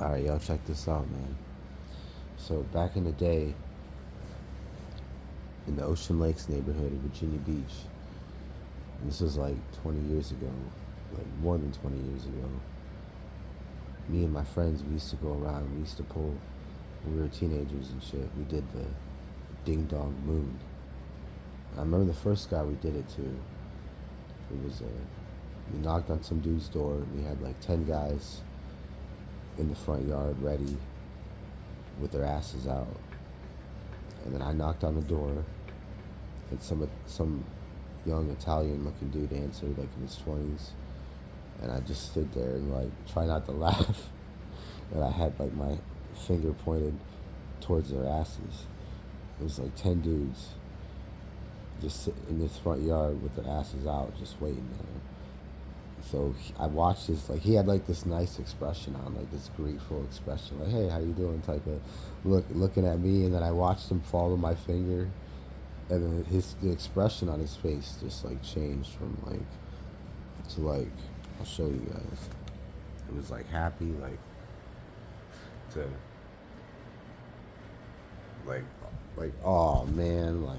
Alright, y'all, check this out, man. So, back in the day, in the Ocean Lakes neighborhood of Virginia Beach, and this was like 20 years ago, like more than 20 years ago, me and my friends, we used to go around, we used to pull, when we were teenagers and shit, we did the Ding Dong Moon. I remember the first guy we did it to, it was, we knocked on some dude's door, and we had like 10 guys in the front yard ready with their asses out. And then I knocked on the door, and some young Italian looking dude answered, like in his 20s, and I just stood there and like try not to laugh. And I had like my finger pointed towards their asses. It was like 10 dudes just sitting in this front yard with their asses out, just waiting there. So I watched this, like he had like this nice expression on, like this grateful expression, like hey, how you doing, type of looking at me, and then I watched him follow my finger, and then the expression on his face just like changed from like to like, I'll show you guys. It was like happy, like to like oh man, like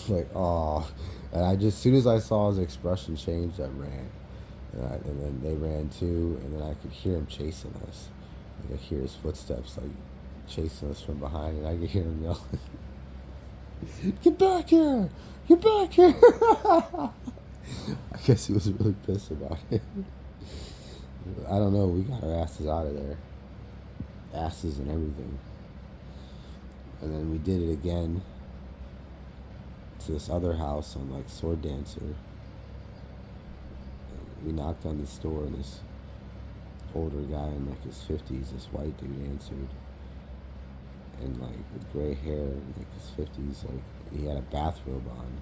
like oh, and I just, as soon as I saw his expression change, I ran. And then they ran too, and then I could hear him chasing us. I could hear his footsteps like chasing us from behind, and I could hear him yelling, "Get back here! Get back here!" I guess he was really pissed about it. I don't know. We got our asses out of there, asses and everything. And then we did it again to this other house on like Sword Dancer. We knocked on this door, and this older guy in like his 50s, this white dude answered, and like with gray hair in like his 50s, like he had a bathrobe on.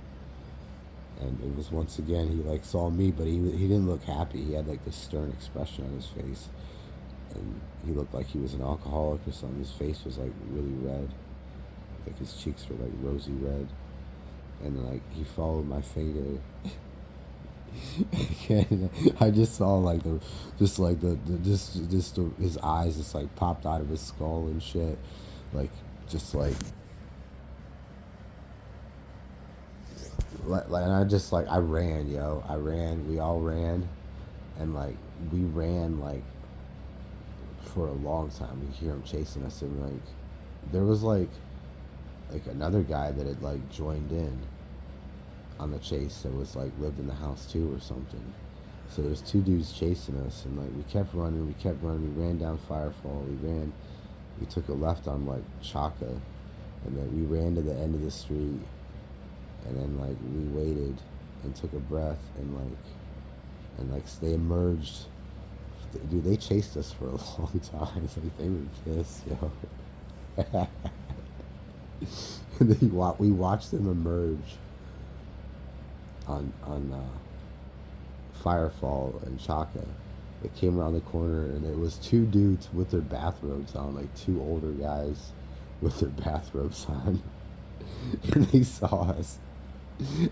And it was, once again, he like saw me, but he didn't look happy. He had like this stern expression on his face, and he looked like he was an alcoholic or something. His face was like really red, like his cheeks were like rosy red, and like he followed my finger. And I just saw like his eyes just like popped out of his skull and shit, like just and I just like, I ran, yo, I ran. We all ran, and like we ran like for a long time. We hear him chasing us, and like there was like another guy that had like joined in on the chase that was like lived in the house too or something. So there's two dudes chasing us, and like we kept running, we kept running. We ran down Firefall. We took a left on like Chaka, and then we ran to the end of the street, and then like we waited and took a breath, and like they emerged. Dude, they chased us for a long time. Like they were pissed, yo. And then we watched them emerge on Firefall and Chaka. It came around the corner, and it was two dudes with their bathrobes on, like two older guys with their bathrobes on. And they saw us,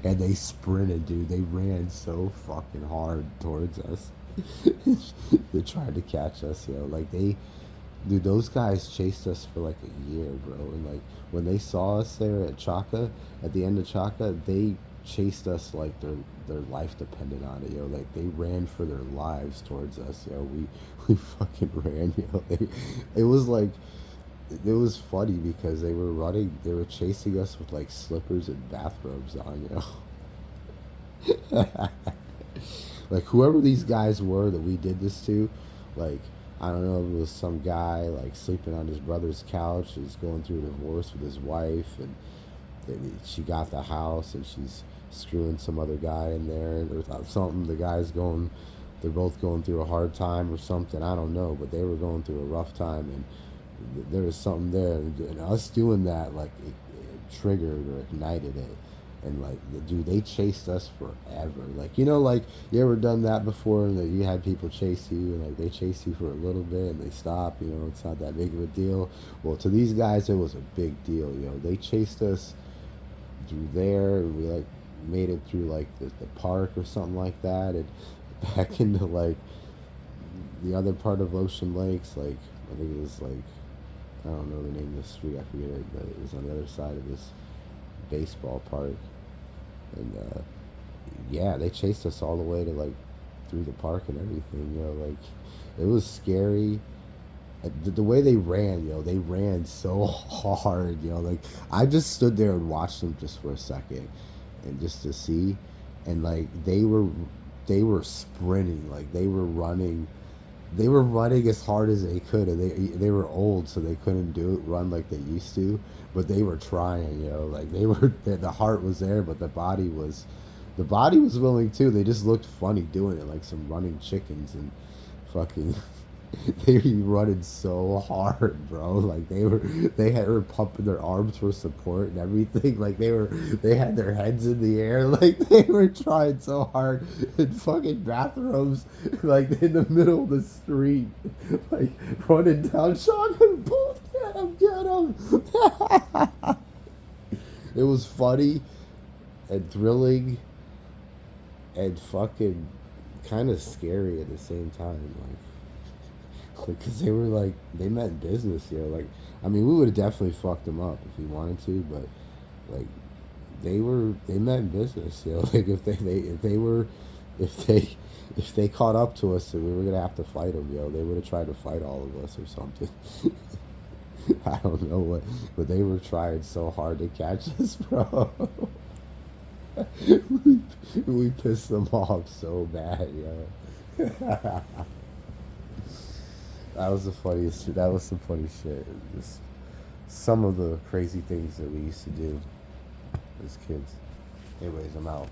and they sprinted, dude. They ran so fucking hard towards us. They tried to catch us, yo. Like dude, those guys chased us for like a year, bro. And like when they saw us there at Chaka, at the end of Chaka, they chased us like their life depended on it, yo. Like they ran for their lives towards us, yo. We fucking ran, yo. It was like, it was funny because they were running, they were chasing us with like slippers and bathrobes on, yo. Like whoever these guys were that we did this to, like I don't know if it was some guy like sleeping on his brother's couch. He's going through a divorce with his wife, and she got the house, and she's screwing some other guy in there or something. The guy's going, they're both going through a hard time or something. I don't know, but they were going through a rough time, and there was something there. And us doing that, like it triggered or ignited it. And like, dude, they chased us forever. Like, you know, like you ever done that before, and that you had people chase you, and like they chase you for a little bit and they stop. You know, it's not that big of a deal. Well, to these guys, it was a big deal. You know, they chased us through there, and we like made it through like the park or something like that, and back into like the other part of Ocean Lakes, like I think it was like, I don't know the name of the street, I forget it, but it was on the other side of this baseball park. And yeah, they chased us all the way to like through the park and everything, like it was scary. The way they ran, they ran so hard, like I just stood there and watched them just for a second, and just to see, and like they were sprinting, like they were running as hard as they could, and they were old, so they couldn't run like they used to, but they were trying, like they were the heart was there, but the body was willing too. They just looked funny doing it, like some running chickens, and fucking they were running so hard, bro. Like they were pumping their arms for support and everything. Like they had their heads in the air, like they were trying so hard in fucking bathrobes, like in the middle of the street, like running down shotgun booth. Get him. It was funny and thrilling and fucking kind of scary at the same time, because they were like they meant business, like I mean we would have definitely fucked them up if we wanted to, but like they meant business, like if they caught up to us and we were gonna have to fight them, they would have tried to fight all of us or something. I don't know what, but they were trying so hard to catch us, bro. we pissed them off so bad, That was the funniest shit. That was some funny shit. Just some of the crazy things that we used to do as kids. Anyways, I'm out.